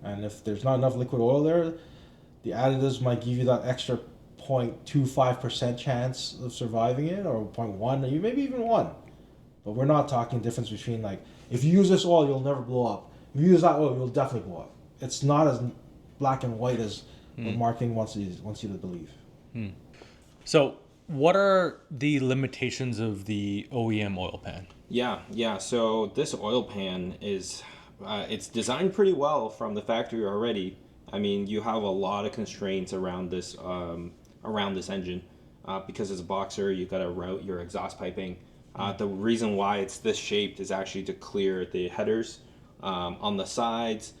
And if there's not enough liquid oil there, the additives might give you that extra 0.25% chance of surviving it, or 0.1, or maybe even 1. But we're not talking difference between, like, if you use this oil, you'll never blow up. If you use that oil, you'll definitely blow up. It's not as black and white as what marketing wants you to believe. So what are the limitations of the OEM oil pan? Yeah. So this oil pan is, it's designed pretty well from the factory already. I mean, you have a lot of constraints around this engine, because as a boxer, you got to route your exhaust piping. The reason why it's this shaped is actually to clear the headers. On the sides,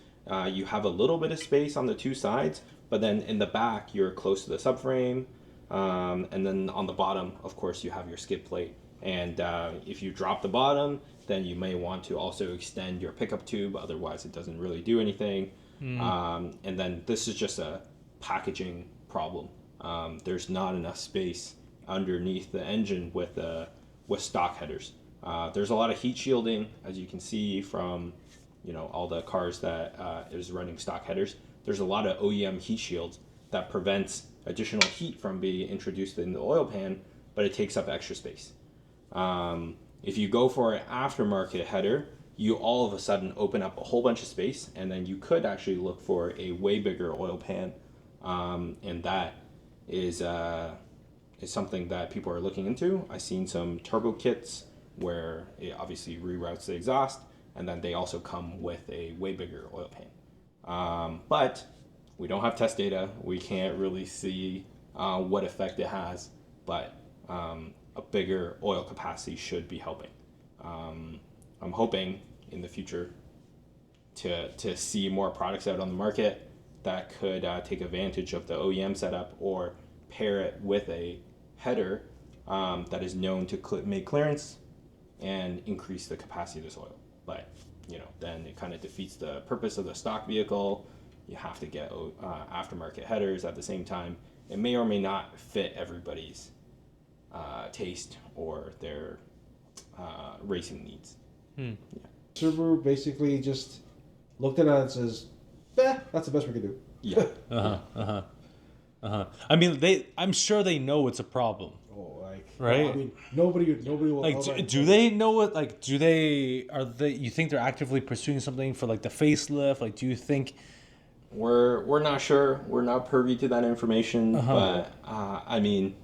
you have a little bit of space on the two sides, but then in the back, you're close to the subframe. And then on the bottom, of course, you have your skid plate. And if you drop the bottom, then you may want to also extend your pickup tube. Otherwise, it doesn't really do anything. And then this is just a packaging problem. There's not enough space underneath the engine with stock headers. There's a lot of heat shielding, as you can see from all the cars that is running stock headers. There's a lot of OEM heat shields that prevents additional heat from being introduced in the oil pan, but it takes up extra space. If you go for an aftermarket header, you all of a sudden open up a whole bunch of space, and then you could actually look for a way bigger oil pan, and that is something that people are looking into. I've seen some turbo kits where it obviously reroutes the exhaust, and then they also come with a way bigger oil pan. But we don't have test data. We can't really see what effect it has, but a bigger oil capacity should be helping. I'm hoping in the future to see more products out on the market that could take advantage of the OEM setup or pair it with a header that is known to make clearance and increase the capacity of this oil. But then it kind of defeats the purpose of the stock vehicle. You have to get aftermarket headers at the same time. It may or may not fit everybody's taste or their racing needs. Yeah. Subaru basically just looked at it and says, that's the best we can do. Yeah. I mean, I'm sure they know it's a problem. Right? I mean, nobody will. Like, do they know what? Like, you think they're actively pursuing something for like the facelift? Like, do you think? We're not sure. We're not privy to that information. But I mean,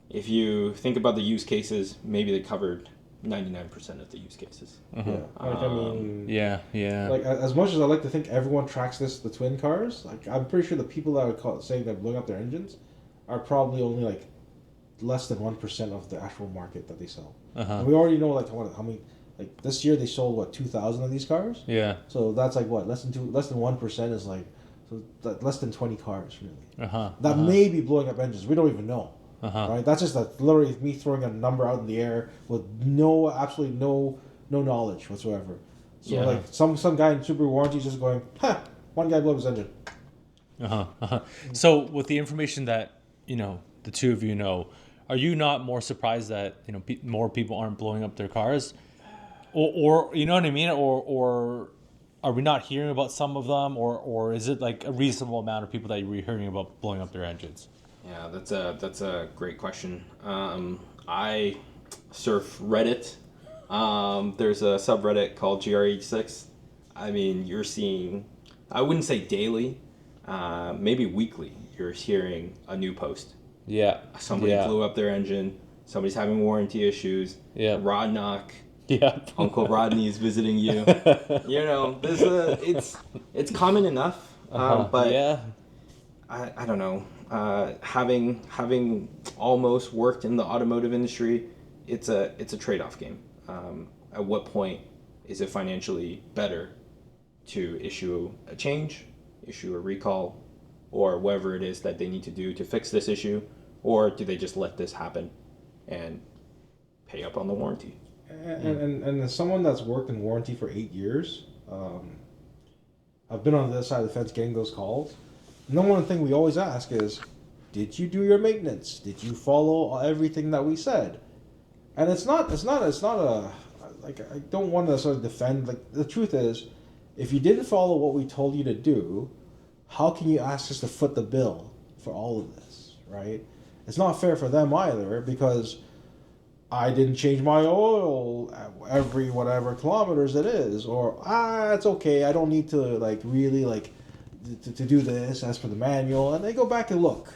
if you think about the use cases, maybe they covered 99% of the use cases. Yeah. I mean. Yeah. Like, as much as I like to think everyone tracks the twin cars, like I'm pretty sure the people that are saying they're blowing up their engines are probably only like less than 1% of the actual market that they sell. And we already know like how many. Like this year they sold 2,000 of these cars. Yeah. So that's like what less than 1% is like less than 20 cars really. That may be blowing up engines. We don't even know. Right. That's just literally me throwing a number out in the air with absolutely no knowledge whatsoever. So like some guy in Subaru warranty is just going, one guy blew up his engine. So with the information that the two of you know, are you not more surprised that more people aren't blowing up their cars, or you know what I mean, or are we not hearing about some of them, or is it like a reasonable amount of people that you're hearing about blowing up their engines? Yeah, that's a great question. I surf Reddit. There's a subreddit called GR86. I mean, you're seeing, I wouldn't say daily, maybe weekly, you're hearing a new post. Yeah. Somebody blew up their engine. Somebody's having warranty issues. Yeah. Rod knock. Yeah. Uncle Rodney is visiting you. It's common enough. But yeah. I don't know. Having almost worked in the automotive industry, it's a trade-off game. At what point is it financially better to issue a change, issue a recall, or whatever it is that they need to do to fix this issue, or do they just let this happen and pay up on the warranty? And as someone that's worked in warranty for 8 years, I've been on the other side of the fence getting those calls. And the one thing we always ask is, did you do your maintenance? Did you follow everything that we said? And it's not a, like, I don't want to sort of defend, like, the truth is, if you didn't follow what we told you to do, how can you ask us to foot the bill for all of this, right? It's not fair for them either, because I didn't change my oil every whatever kilometers it is, or it's okay, I don't need to like really like to do this as per the manual, and they go back and look.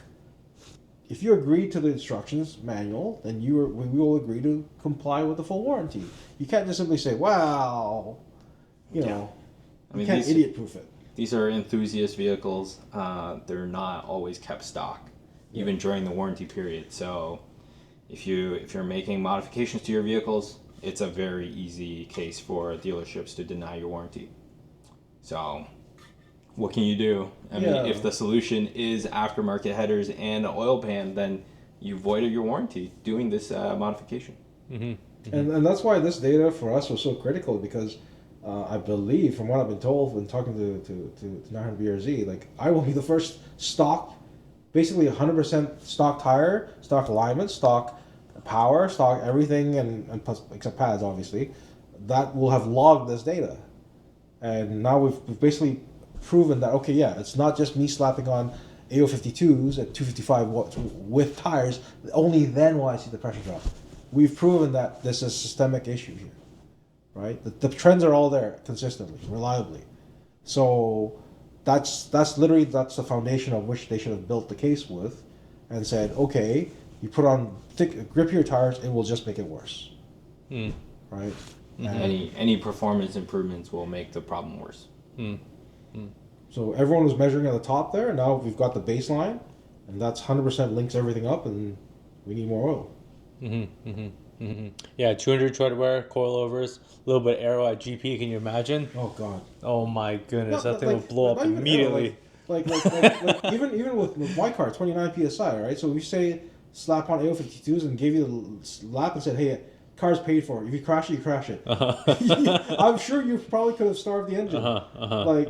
If you agree to the instructions manual, then we will agree to comply with the full warranty. You can't just simply say, "Wow," you can't idiot-proof it. These are enthusiast vehicles. They're not always kept stock, even during the warranty period. So if you're making modifications to your vehicles, it's a very easy case for dealerships to deny your warranty. So what can you do? I mean, if the solution is aftermarket headers and an oil pan, then you voided your warranty doing this modification. And that's why this data for us was so critical, because I believe, from what I've been told when talking to 900 BRZ, like, I will be the first stock, basically 100% stock tire, stock alignment, stock power, stock everything, and plus, except pads, obviously, that will have logged this data. And now we've basically proven that, okay, it's not just me slapping on AO52s at 255 with tires, only then will I see the pressure drop. We've proven that this is a systemic issue here. right? The trends are all there consistently, reliably. So that's the foundation of which they should have built the case with, and said, okay, you put on thick, grippier tires, it will just make it worse, right? Mm-hmm. And Any performance improvements will make the problem worse. so everyone was measuring at the top there, and now we've got the baseline, and that's 100% links everything up, and we need more oil. Yeah, 200 tread wear, coilovers, a little bit of aero at GP. Can you imagine? Oh God. Oh my goodness, that thing like, will blow up not even immediately. like even with my car, 29 psi, right? So we say slap on AO52s and gave you the lap and said, hey, car's paid for. If you crash it, you crash it. I'm sure you probably could have starved the engine. Like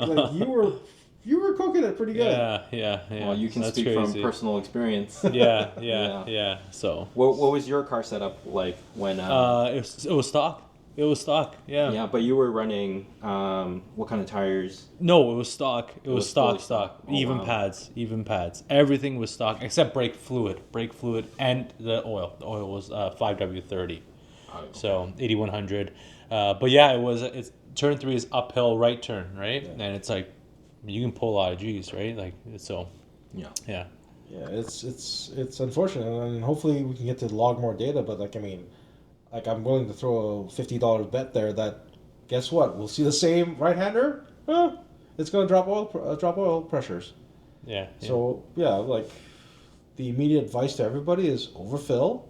you were cooking it pretty good. Yeah. Well, you can That's speak crazy. from personal experience. Yeah. So What was your car setup like when? it was stock. It was stock. Yeah. Yeah, but you were running what kind of tires? No, it was stock. It was was fully stock. stock. Oh, Even wow. pads. Everything was stock except brake fluid, and the oil. The oil was 5W30. So 8100. But yeah, it's turn 3 is uphill right turn, right? Yeah. And it's like you can pull a lot of G's, right? Like so. Yeah. Yeah. Yeah, it's unfortunate, and hopefully we can get to log more data. But like, I mean, like I'm willing to throw a $50 bet there that, guess what? We'll see the same right-hander. It's going to drop oil pressures. Yeah. So yeah, like the immediate advice to everybody is overfill,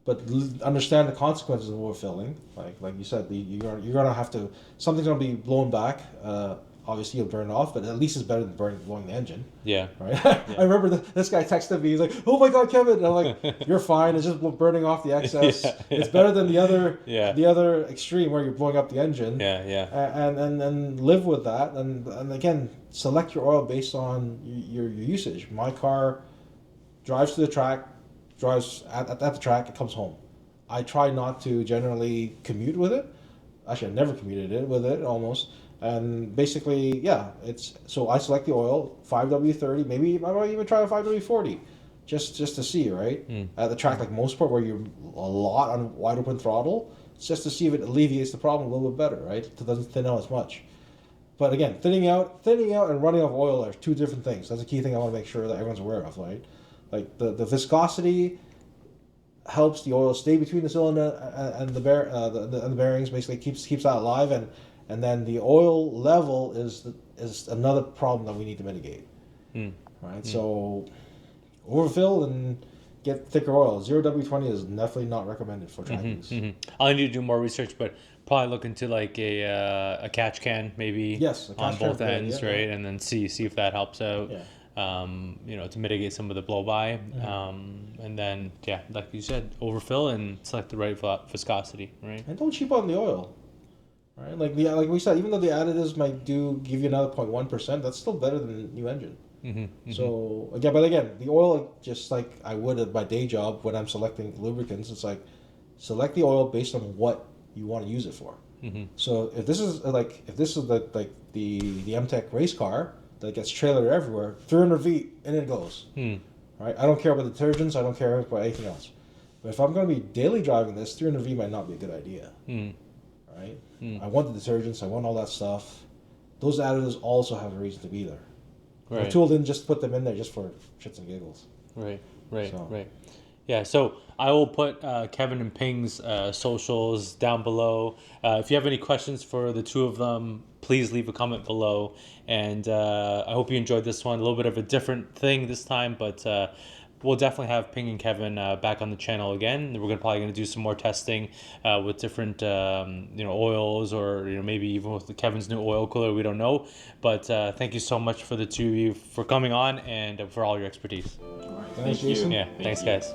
but understand the consequences of overfilling. Like you said, you're gonna have to, something's gonna be blown back. Obviously you'll burn it off, but at least it's better than blowing the engine. Yeah. Right. I remember this guy texted me. He's like, "Oh my God, Kevin!" And I'm like, "You're fine. It's just burning off the excess. It's better than the other extreme where you're blowing up the engine. Yeah. And live with that. And again, select your oil based on your usage. My car drives to the track, drives at the track, it comes home. I try not to generally commute with it. Actually, I never commuted with it almost. And basically, yeah, so I select the oil, 5W30, maybe I might even try a 5W40, just to see, right? At the track like Mosport, where you're a lot on wide open throttle, it's just to see if it alleviates the problem a little bit better, right? It doesn't thin out as much. But again, thinning out and running off oil are two different things. That's a key thing I want to make sure that everyone's aware of, right? Like the viscosity helps the oil stay between the cylinder and the bearings, basically keeps that alive, and then the oil level is another problem that we need to mitigate. Right? So overfill and get thicker oil. 0W20 is definitely not recommended for track use. I'll need to do more research, but probably look into like a catch can maybe. Yes, a catch on both can, ends, yeah, right? And then see if that helps out. Yeah. To mitigate some of the blow by. And then like you said, overfill and select the right viscosity, right? And don't cheap on the oil. Right? Like we said, even though the additives might give you another 0.1%, that's still better than a new engine. So again, the oil, just like I would at my day job when I'm selecting lubricants, it's like select the oil based on what you want to use it for. So if this is the MTech race car that gets trailered everywhere, 300 feet and it goes. Right? I don't care about detergents. I don't care about anything else. But if I'm going to be daily driving this, 300 feet might not be a good idea. Right? I want the detergents. I want all that stuff. Those additives also have a reason to be there. Right. The tool didn't just put them in there just for shits and giggles. Right. Yeah, so I will put Kevin and Ping's socials down below. If you have any questions for the two of them, please leave a comment below. And I hope you enjoyed this one. A little bit of a different thing this time, but we'll definitely have Ping and Kevin back on the channel again. We're probably going to do some more testing with different oils, or maybe even with Kevin's new oil cooler. We don't know. But thank you so much for the two of you for coming on and for all your expertise. All right, thanks, Thank you. Jason. Yeah, thanks, guys.